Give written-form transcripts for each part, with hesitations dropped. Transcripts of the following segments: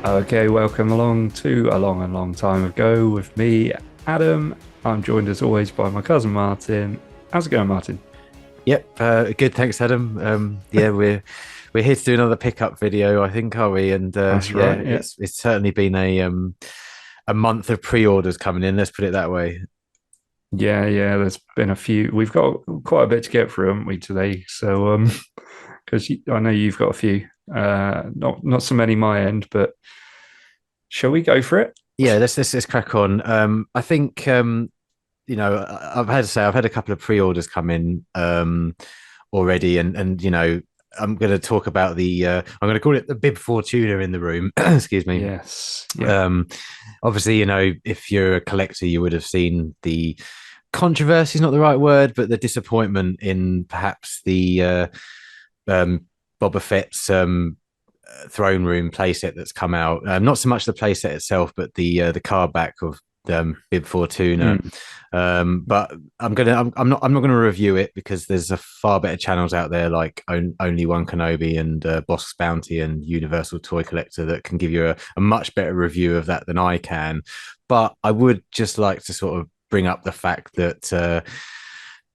Okay, welcome along to A Long and Long Time Ago with me, Adam. I'm joined as always by my cousin Martin. How's it going, Martin? Yep, good. Thanks, Adam. Yeah, we're here to do another pickup video, I think, are we? And That's yeah, right, yeah. it's certainly been a month of pre-orders coming in. Let's put it that way. Yeah, there's been a few. We've got quite a bit to get through, haven't we, today? So, because I know you've got a few, not so many my end, but shall we go for it? Yeah, let's crack on. I think I've had a couple of pre-orders come in already, and I'm going to talk about I'm going to call it the Bib Fortuna in the room. Excuse me. Yes, yeah, Um, Obviously, if you're a collector, you would have seen the controversy is not the right word, but the disappointment in perhaps the um, Boba Fett's throne room playset that's come out. Not so much the playset itself, but the card back of Bib Fortuna. Mm, But I'm not gonna review it because there's a far better channels out there like Only One Kenobi and Boss Bounty and Universal Toy Collector that can give you a much better review of that than I can. But I would just like to sort of bring up the fact that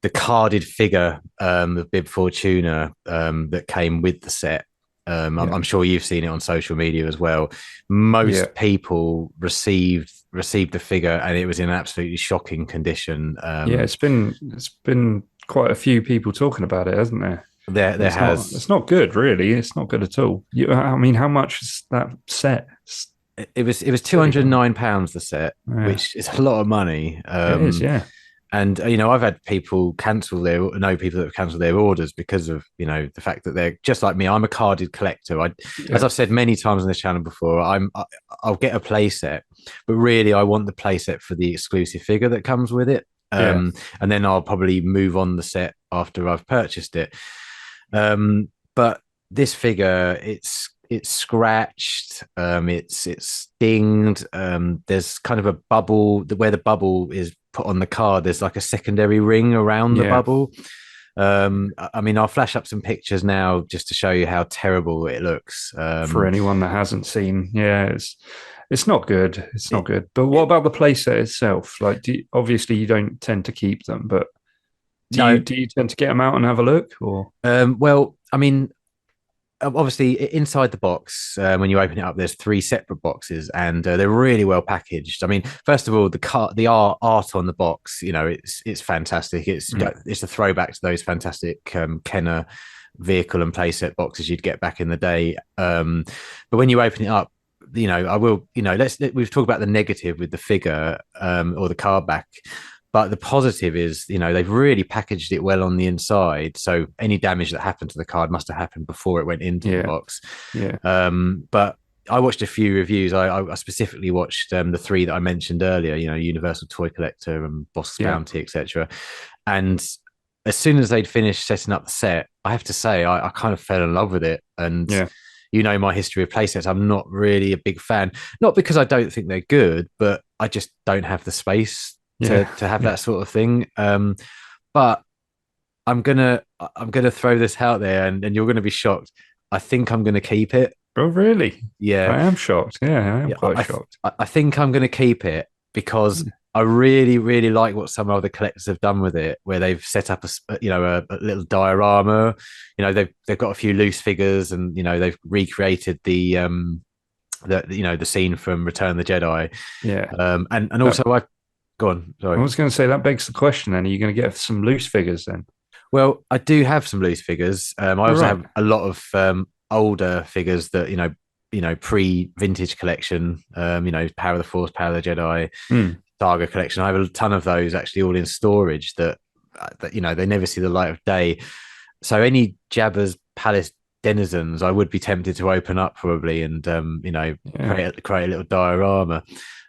the carded figure of Bib Fortuna that came with the set. yeah, I'm sure you've seen it on social media as well. Most yeah, people received the figure, and it was in an absolutely shocking condition. yeah. It's been quite a few people talking about it, hasn't there? There has It's not good, really. It's not good at all. I mean, how much is that set? It's it was silly money. £209 the set, Yeah, which is a lot of money. it is. Yeah, And I've had people know people that have cancelled their orders because of the fact that they're just like me. I'm a carded collector. As yeah, I've said many times on this channel before, I'll get a playset, but really I want the playset for the exclusive figure that comes with it. yeah. And then I'll probably move on the set after I've purchased it. But this figure, it's scratched, it's dinged. There's kind of a bubble where the bubble is put on the card. There's like a secondary ring around the Yeah, bubble. I mean, I'll flash up some pictures now just to show you how terrible it looks. for anyone that hasn't seen, yeah, it's not good. It's not It, good. But what it, about the playset itself? Like, obviously you don't tend to keep them, but do you no, do you tend to get them out and have a look, or well, I mean, obviously inside the box, when you open it up, there's three separate boxes, and they're really well packaged. I mean, first of all, the art on the box, it's fantastic. mm, It's a throwback to those fantastic Kenner vehicle and playset boxes you'd get back in the day. But when you open it up, I will, we've talked about the negative with the figure or the card back. But the positive is, they've really packaged it well on the inside. So any damage that happened to the card must have happened before it went into the yeah, box. yeah, But I watched a few reviews. I specifically watched the three that I mentioned earlier, Universal Toy Collector and Boss yeah, Bounty, etc. And as soon as they'd finished setting up the set, I have to say, I kind of fell in love with it. And yeah, my history of playsets, I'm not really a big fan. Not because I don't think they're good, but I just don't have the space to yeah, have yeah. that sort of thing. But I'm gonna throw this out there, and you're gonna be shocked. I think I'm gonna keep it. Oh, really? Yeah, I am shocked. Yeah, I am yeah. quite shocked. I think I'm gonna keep it because Mm, I really really like what some other collectors have done with it, where they've set up a little diorama. They've got a few loose figures, and they've recreated the scene from Return of the Jedi. yeah. And That, also I go on. I Sorry. was going to say that begs the question. Then are you going to get some loose figures then? Well, I do have some loose figures. I All also right. have a lot of older figures that pre-vintage collection. Power of the Force, Power of the Jedi, Mm, Saga collection. I have a ton of those actually all in storage that they never see the light of day. So any Jabba's palace denizens, I would be tempted to open up probably and yeah. create a little diorama.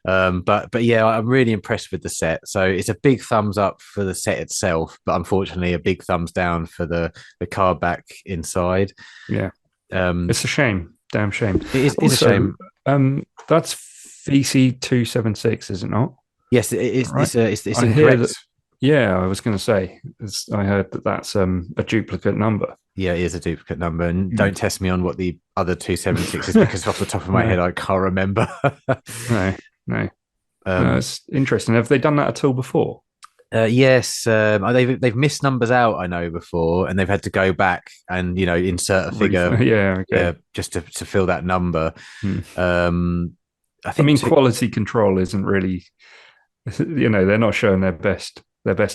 But yeah, I'm really impressed with the set. So it's a big thumbs up for the set itself, but unfortunately a big thumbs down for the card back inside. Yeah, Um, it's a shame, damn shame. it is a Also, shame. that's VC 276, is it not? Yes, Right. it's I hear incorrect. that. Yeah, I was going to say. I heard that that's a duplicate number. Yeah, it is a duplicate number. And Hmm. don't test me on what the other 276 is because off the top of my No, head, I can't remember. no, no, no. um, It's interesting. Have they done that at all before? yes, they've missed numbers out. I know before, and they've had to go back and insert a figure, Yeah. Okay. yeah, just to fill that number. Hmm. Um, I I think mean, two, quality control isn't really. They're not showing their best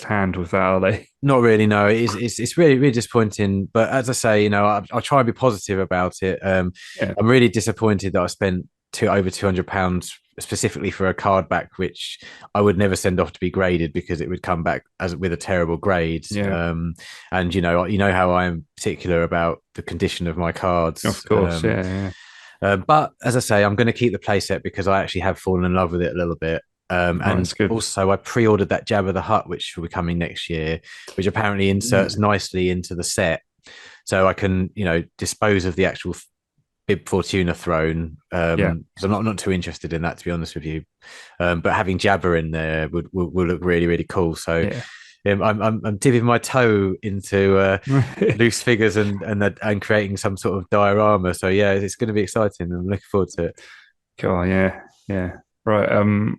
hand with that, are they? not really. No, it's really really disappointing. But as I say, I'll try and be positive about it. Yeah. I'm really disappointed that I spent over £200 specifically for a card back, which I would never send off to be graded because it would come back as with a terrible grade. Yeah. And you know how I am particular about the condition of my cards. Of course. Yeah. Yeah. But as I say, I'm going to keep the playset because I actually have fallen in love with it a little bit. Oh, And that's good. also, I pre-ordered that Jabba the Hutt, which will be coming next year, which apparently inserts Mm. nicely into the set, so I can, dispose of the actual Bib Fortuna throne. Yeah. Because I'm not too interested in that, to be honest with you. But having Jabba in there would look really really cool. So Yeah. I'm dipping my toe into loose figures and creating some sort of diorama. So yeah, it's going to be exciting. I'm looking forward to it. Cool. Yeah. Yeah. Right.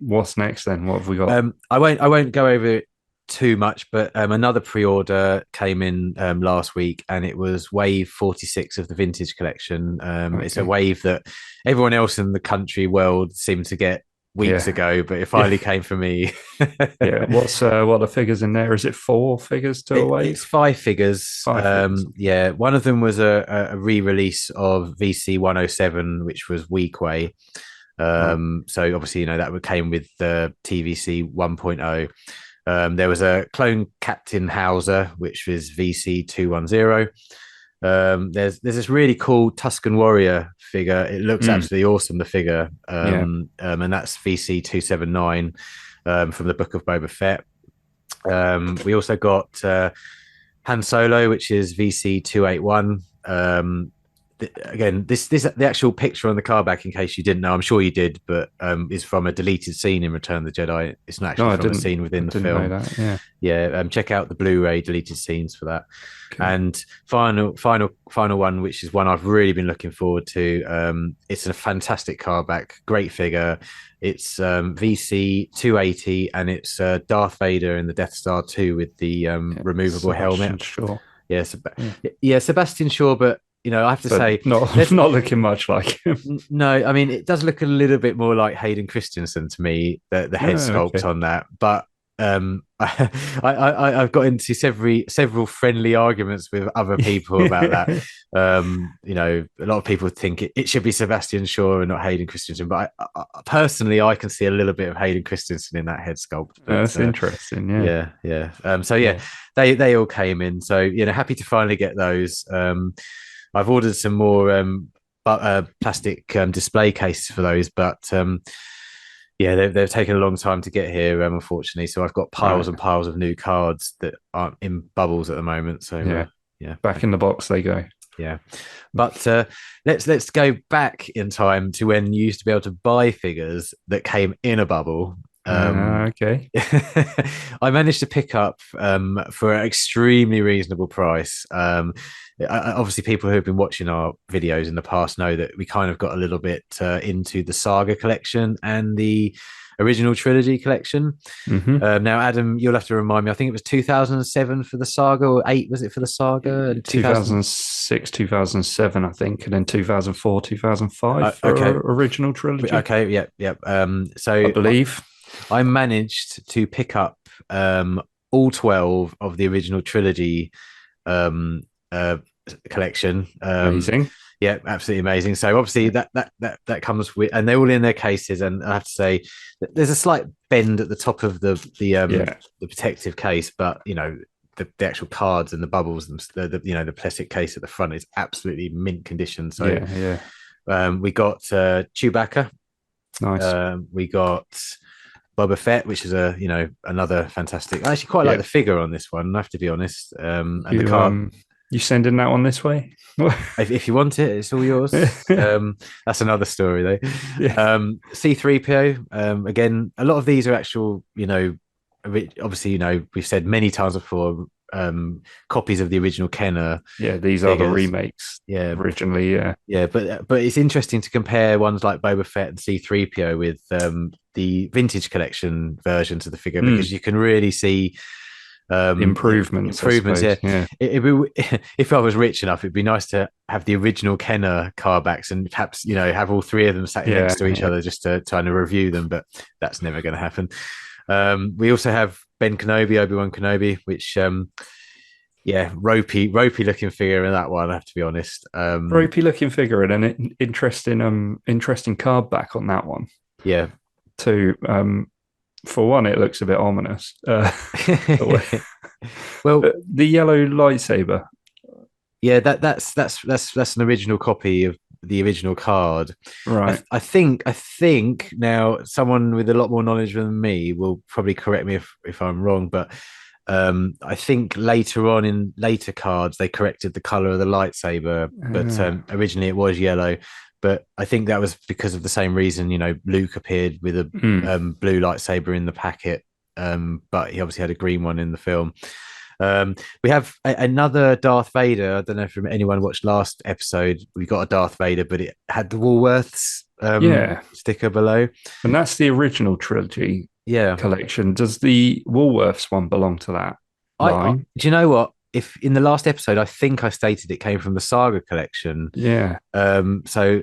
What's next then? What have we got? I won't go over it too much, but another pre-order came in last week, and it was Wave 46 of the Vintage Collection. It's a Okay. wave that everyone else in the country world seemed to get weeks Yeah. ago, but it Yeah. finally came for me. Yeah. What are the figures in there? Is it four figures to a It's wave? five figures. Five figures. Yeah, one of them was a re-release of VC 107, which was Weequay. Right. So obviously, that came with the TVC 1.0. There was a clone Captain Hauser, which was VC 210. There's this really cool Tuscan Warrior figure. It looks Mm. absolutely awesome, the figure. Yeah. And that's VC 279 from the Book of Boba Fett. We also got Han Solo, which is VC 281. Again, this the actual picture on the car back, in case you didn't know, I'm sure you did, but is from a deleted scene in Return of the Jedi. It's not No, actually I from a didn't. scene I within the didn't know film. that. Yeah. Yeah, check out the Blu-ray deleted scenes for that. Okay. And final one, which is one I've really been looking forward to. It's a fantastic car back, great figure. It's VC 280, and it's Darth Vader in the Death Star 2 with the Yeah. removable helmet. Sebastian Shaw. Yeah, Yeah. yeah, Sebastian Shaw, but I have to But say, not let's not looking much like him. no, I mean it does look a little bit more like Hayden Christensen to me, the head Oh, sculpt okay. on that. But I've got into several friendly arguments with other people about that. A lot of people think it should be Sebastian Shaw and not Hayden Christensen, but personally I can see a little bit of Hayden Christensen in that head sculpt. But That's interesting. Yeah. yeah, yeah. So yeah, Yeah. they all came in. So happy to finally get those. I've ordered some more plastic display cases for those, but yeah, they've taken a long time to get here, unfortunately. So I've got piles Right. and piles of new cards that aren't in bubbles at the moment. So Yeah. yeah, Back in the box they go. yeah. But let's go back in time to when you used to be able to buy figures that came in a bubble. Okay. I managed to pick up for an extremely reasonable price. Obviously, people who have been watching our videos in the past know that we kind of got a little bit into the Saga collection and the original trilogy collection. Hmm. Now, Adam, you'll have to remind me. I think it was 2007 for the Saga, or eight was it for the Saga? And 2000. 2006, 2007, I think, and then 2004, 2005 Okay, for original trilogy, okay, yeah, yeah. I So believe. I managed to pick up all 12 of the original trilogy um, uh, collection. Amazing. Yeah, absolutely amazing. So obviously that comes with, and they're all in their cases. And I have to say, there's a slight bend at the top of Yeah. the protective case, but the actual cards and the bubbles, the plastic case at the front is absolutely mint condition. So Yeah. Yeah. we got Chewbacca. Nice. We got Boba Fett, which is another fantastic. I actually quite like Yeah. the figure on this one, I have to be honest. And the You car, you sending that one this way? if you want it, it's all yours. That's another story though. Yeah. C3PO. Again, a lot of these are actual, obviously, we've said many times before, copies of the original Kenner Yeah, these are the figures. remakes Yeah, originally. Yeah. yeah, but it's interesting to compare ones like Boba Fett and C3PO with the vintage collection versions of the figure because Mm. you can really see Improvements, I improvements. Yeah, suppose. Yeah. if I was rich enough, it'd be nice to have the original Kenner car backs and perhaps have all three of them sat next Yeah. to each Yeah. other just to kind of review them. But that's never going to happen. We also have Ben Kenobi, Obi-Wan Kenobi, which yeah, ropey looking figure in that one. I have to be honest. Ropey looking figure and an interesting card back on that one Yeah. too. For one, it looks a bit ominous. Well, The yellow lightsaber, yeah, that's an original copy of the original card. right? I think now someone with a lot more knowledge than me will probably correct me if I'm wrong, but I think later on in later cards they corrected the color of the lightsaber, but Uh, originally it was yellow. But I think that was because of the same reason. Luke appeared with a mm, blue lightsaber in the packet, but he obviously had a green one in the film. We have another Darth Vader. I don't know if anyone watched last episode. We got a Darth Vader, but it had the Woolworths yeah, sticker below. and that's the original trilogy Yeah, collection. Does the Woolworths one belong to that I line? do you know what? If in the last episode, I think I stated it came from the Saga collection. Yeah. So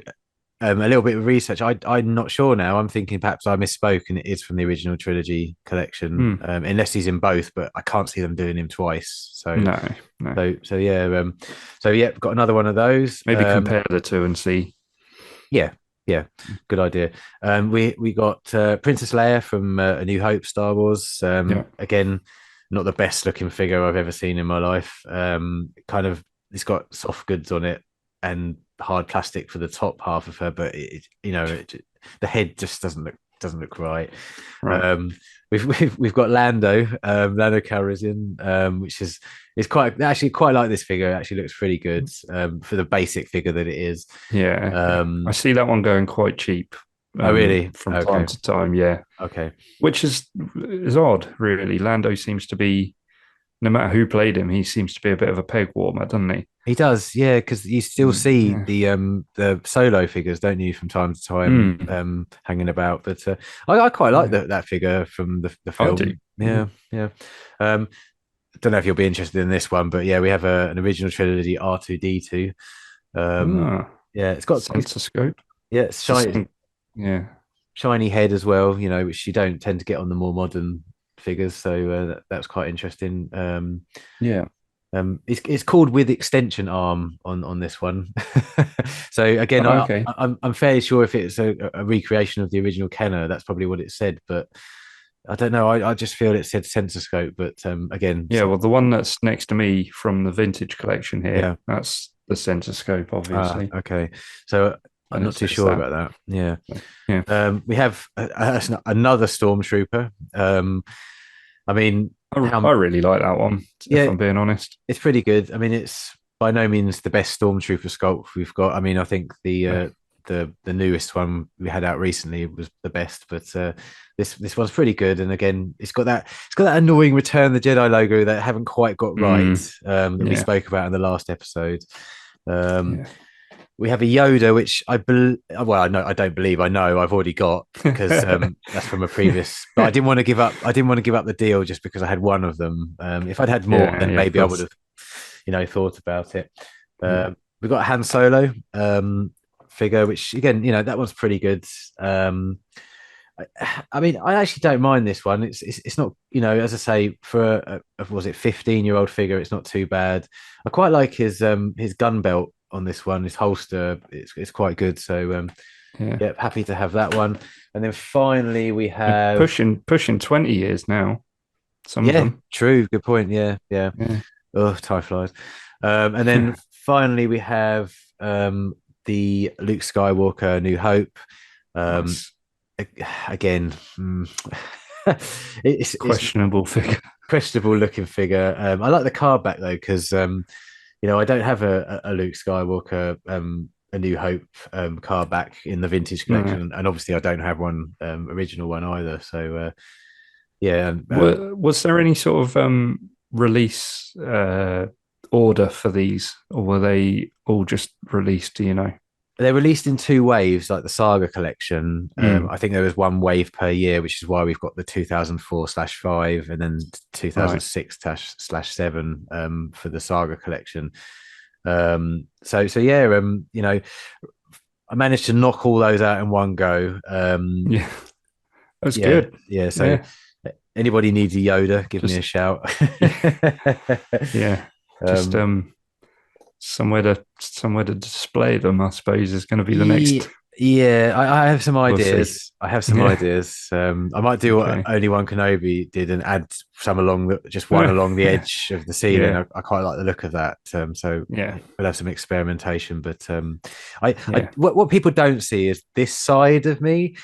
a little bit of research. I'm not sure now. I'm thinking perhaps I misspoke and it is from the original trilogy collection, Mm, unless he's in both. But I can't see them doing him twice. So no, no. so yeah. So yeah, got another one of those. Maybe compare the two and see. Yeah, yeah, good idea. We got Princess Leia from A New Hope, Star Wars. Yeah. Again, not the best looking figure I've ever seen in my life. Kind of, it's got soft goods on it and hard plastic for the top half of her, but the head just doesn't look right. Right. Um, we've got Lando, Lando Calrissian, which is quite like this figure. It actually looks pretty good for the basic figure that it is. Yeah. Yeah. I Um, see that one going quite cheap oh really? from time Okay, to time. Yeah. okay. Which is odd, really. Lando seems to be, no matter who played him, he seems to be a bit of a peg warmer, doesn't he? He does, yeah, because you still see Yeah. the solo figures, don't you, from time to time, Mm, hanging about. But I quite like yeah. that figure from the I do. film. Yeah. Yeah, yeah. Um, don't know if you'll be interested in this one, but yeah, we have an original trilogy R2D2. Ah, Yeah, it's sensor scope. yeah, it's It's the same. Yeah. shiny head as well. Which you don't tend to get on the more modern figures. So that's quite interesting. Yeah. It's called with extension arm on this one. So again, Oh, okay. I'm fairly sure if it's a recreation of the original Kenner, that's probably what it said. But I don't know. I just feel it said sensor scope, but again, Yeah. Well, the one that's next to me from the vintage collection here, yeah. that's the sensor scope, obviously. Okay. So I'm And not it too says sure that. about that. Yeah. Yeah. We have another stormtrooper. I mean, I how really like that one, if yeah, I'm being honest. it's pretty good. I mean, it's by no means the best stormtrooper sculpt we've got. I mean, I think No. the newest one we had out recently was the best, but this one's pretty good. And again, it's got that annoying Return the Jedi logo that I haven't quite got right, Mm, that we yeah. spoke about in the last episode. Um, Yeah. we have a Yoda, which I don't believe I know I've already got because that's from a previous. But I didn't want to give up. I didn't want to give up the deal just because I had one of them. If I'd had more, Yeah. then Yeah. Of maybe I would course. have, thought about it. Yeah. We've got a Han Solo figure, which again, that one's pretty good. I mean, I actually don't mind this one. It's not, as I say, for was it 15-year-old figure, it's not too bad. I quite like his gun belt on this one. His holster, it's quite good. So Yeah. yeah, happy to have that one. And then finally we They're have pushing 20 years now. Some of yeah, them. true, good point. Yeah, yeah. Yeah. Oh, time flies. And then finally we have the Luke Skywalker New Hope. Um, Nice. again, it's Questionable figure. questionable looking figure. I like the card back though because I don't have a Luke Skywalker a New Hope card back in the vintage No. collection, and obviously I don't have one original one either. So yeah, Was there any sort of release order for these, or were they all just released? Do you know? they're released in two waves, like the Saga collection. Mm, I think there was one wave per year, which is why we've got the 2004/5 and then right. 2006/7 for the Saga collection. So yeah, I managed to knock all those out in one go. Yeah, that's Yeah, good. yeah. So Yeah, anybody needs a Yoda, give me a just shout. yeah, yeah. Just um, somewhere to display them, I suppose, is going to be the Ye- next. Yeah, I have some We'll see. ideas. I have some Yeah. ideas. I might do what Okay. only one Kenobi did and add some along just one along the edge of the ceiling. Yeah. I quite like the look of that. So Yeah. we'll have some experimentation. But I Yeah. what people don't see is this side of me.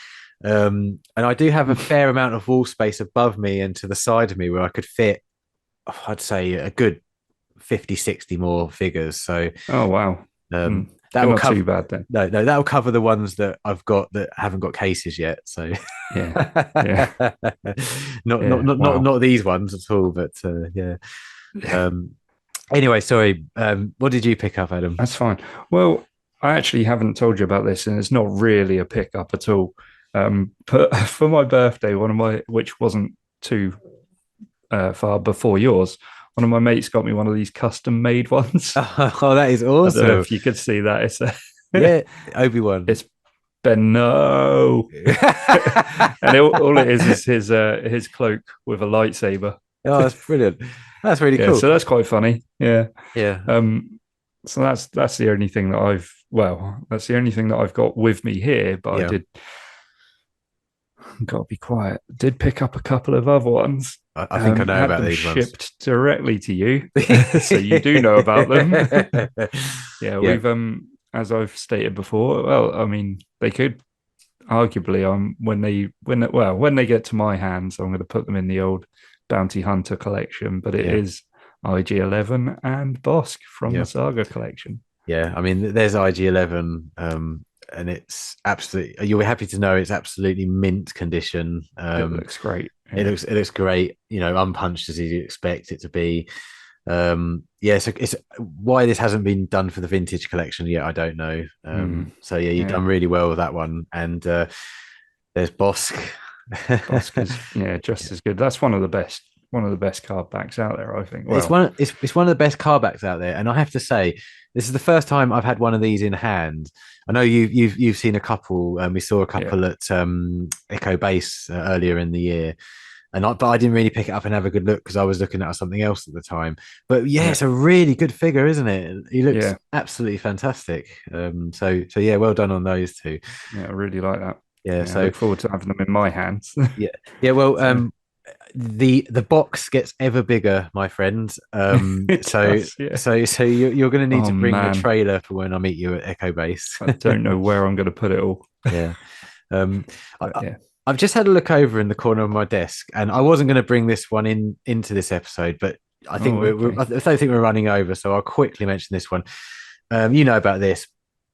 And I do have a fair amount of wall space above me and to the side of me where I could fit, I'd say, a good 50, 60 more figures. So Oh wow. um, Mm. that You're will not cover. too bad then. No, that'll cover the ones that I've got that haven't got cases yet. So, Yeah. Yeah. Yeah. not Wow. these ones at all. But yeah. Yeah. Um, anyway, sorry. What did you pick up, Adam? That's fine. Well, I actually haven't told you about this, and it's not really a pickup at all. But for my birthday, which wasn't too far before yours, one of my mates got me one of these custom made ones. Oh, that is I don't know awesome. if you could see that. Yeah, Obi-Wan. It's Ben No, and all it is his cloak with a lightsaber. Oh, that's brilliant. That's really Yeah, cool. so that's quite funny. Yeah. Yeah, So that's the only thing that that's the only thing that I've got with me here. But I yeah. did got to be quiet. Did pick up a couple of other ones. I think I know Had about them these ones. shipped directly to you, so you do know about them. Yeah, Yeah, we've as I've stated before. Well, I mean, they could arguably when they get to my hands, I'm going to put them in the old Bounty Hunter collection. But it yeah, is IG-11 and Bosk from yeah. the Saga collection. Yeah, I mean, there's IG-11, and it's absolutely. You'll be happy to know it's absolutely mint condition. It looks great. It Yeah. looks great. Unpunched as you expect it to be. Yeah, so it's why this hasn't been done for the vintage collection yet. I don't know. Mm, So yeah, you've yeah. done really well with that one. And there's Bosk. Bosk is just as good. That's one of the best card backs out there, I think. It's Well, one. It's one of the best car backs out there, and I have to say, this is the first time I've had one of these in hand. I know you've seen a couple. We saw a yeah, couple at Echo Base earlier in the year, but I didn't really pick it up and have a good look because I was looking at something else at the time. But yeah, yeah, it's a really good figure, isn't it? He looks yeah, absolutely fantastic. So yeah, well done on those two. yeah. I really like that. Yeah, Yeah, I so look forward to having them in my hands. yeah, yeah. Well, So the box gets ever bigger, my friend. it does. Yeah. So you're going to need Oh to bring a man, trailer for when I meet you at Echo Base. I don't know where I'm going to put it all. Yeah. Um, I, But I- yeah. I've just had a look over in the corner of my desk, and I wasn't going to bring this one into this episode, but I think Oh, I okay. don't think we're running over, so I'll quickly mention this one. You know about this.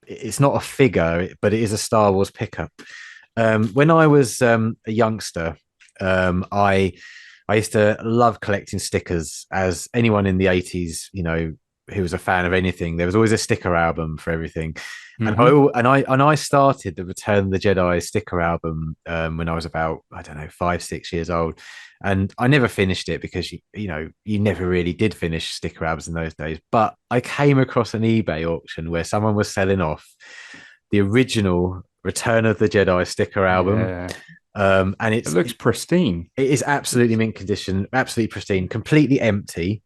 It's not a figure, but it is a Star Wars pickup. When I was a youngster, I used to love collecting stickers. As anyone in the 80s, who was a fan of anything, there was always a sticker album for everything. And I Mm-hmm. and I started the Return of the Jedi sticker album when I was about, I don't know, 5, 6 years old, and I never finished it because you never really did finish sticker albums in those days. But I came across an eBay auction where someone was selling off the original Return of the Jedi sticker album, Yeah. and It looks pristine. it is absolutely mint condition, absolutely pristine, completely empty.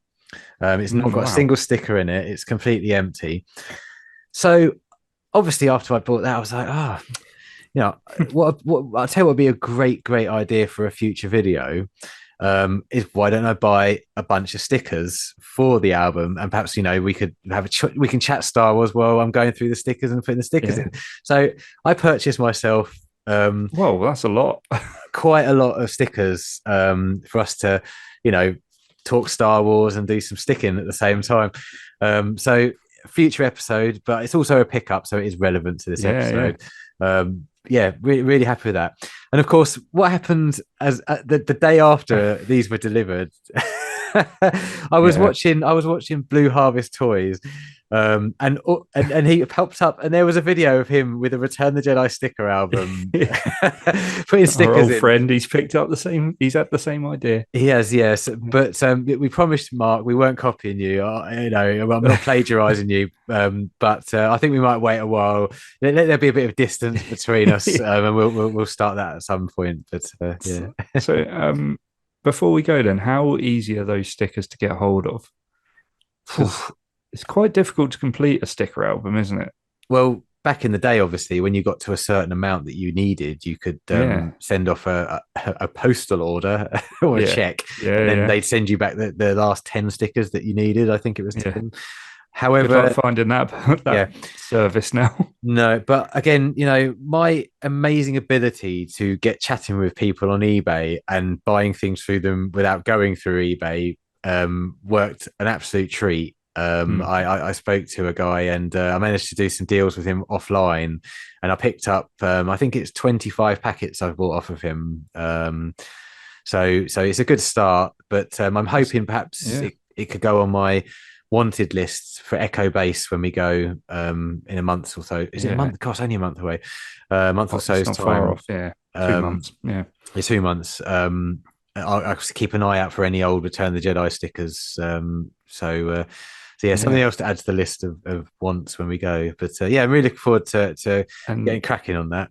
It's not got a Wow. single sticker in it. It's completely empty. So obviously, after I bought that, I was like, what I'll tell you what would be a great idea for a future video. Is why don't I buy a bunch of stickers for the album, and perhaps we could we can chat Star Wars while I'm going through the stickers and putting the stickers Yeah. in. So I purchased myself Whoa, that's a lot. Quite a lot of stickers for us to, you know, talk Star Wars and do some sticking at the same time. So future episode, but it's also a pickup, so it is relevant to this Yeah, yeah. episode. Yeah, really happy with that. And of course, what happened as the day after these were delivered, Yeah. I was watching Blue Harvest Toys, and he popped up, and there was a video of him with a Return the Jedi sticker album, putting Our stickers old in. friend, he's picked up the same, he's had the same idea. He has, yes, but we promised Mark we weren't copying you. You know, I'm not plagiarizing you, but I think we might wait a while. Let there be a bit of distance between us, and we'll start that at some point. But yeah. So, before we go, then, how easy are those stickers to get hold of? Because it's quite difficult to complete a sticker album, isn't it? Well, back in the day, obviously, when you got to a certain amount that you needed, you could Yeah, send off a postal order or a yeah, check, yeah, and then yeah, they'd send you back the last 10 stickers that you needed. I think it was yeah. 10. Good luck However, finding that that yeah, service now. no, but again, you know, my amazing ability to get chatting with people on eBay and buying things through them without going through eBay worked an absolute treat. Hmm. I spoke to a guy and I managed to do some deals with him offline, and I picked up I think it's 25 packets I've bought off of him. So it's a good start, but I'm hoping perhaps Yeah, it could go on my wanted lists for Echo Base when we go in a month or so. Is it a yeah. month? Gosh, only a month away. A month or Well, it's so's not far time. off. Yeah, two Um, months. Yeah, it's 2 months. I'll keep an eye out for any old Return the Jedi stickers. So yeah, something yeah. else to add to the list of wants when we go. But yeah, I'm really looking forward to And getting cracking on that.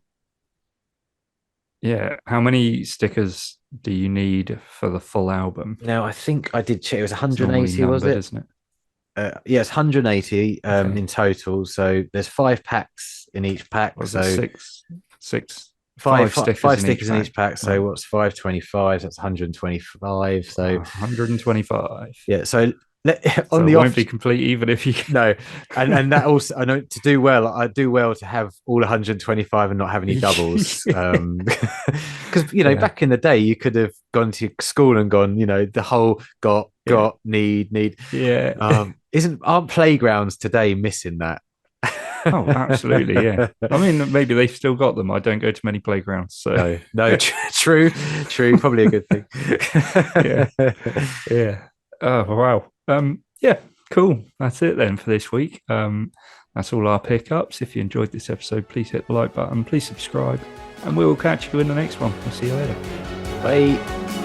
yeah, how many stickers do you need for the full album? Now, I think I did check. It was It's normally 180, was numbered, it? isn't it? Yeah, it's 180 Okay. in total. So there's 5 packs in each pack. Was it So five stickers five in each stickers in pack? each pack. So Right. what's 525? That's 125. So 125. yeah. So on So it the won't off be complete even if you. no, and that also I know to do well. I do well to have all 125 and not have any doubles. Because you know Yeah, back in the day you could have gone to school and gone, you know, the whole yeah, need. yeah. Isn't aren't playgrounds today missing that? Oh, absolutely. Yeah. I mean, maybe they've still got them. I don't go to many playgrounds, so No, true. Probably a good thing. yeah, yeah. Oh wow. Yeah, cool. That's it then for this week. That's all our pickups. If you enjoyed this episode, please hit the like button, please subscribe, and we will catch you in the next one. We'll see you later. Bye.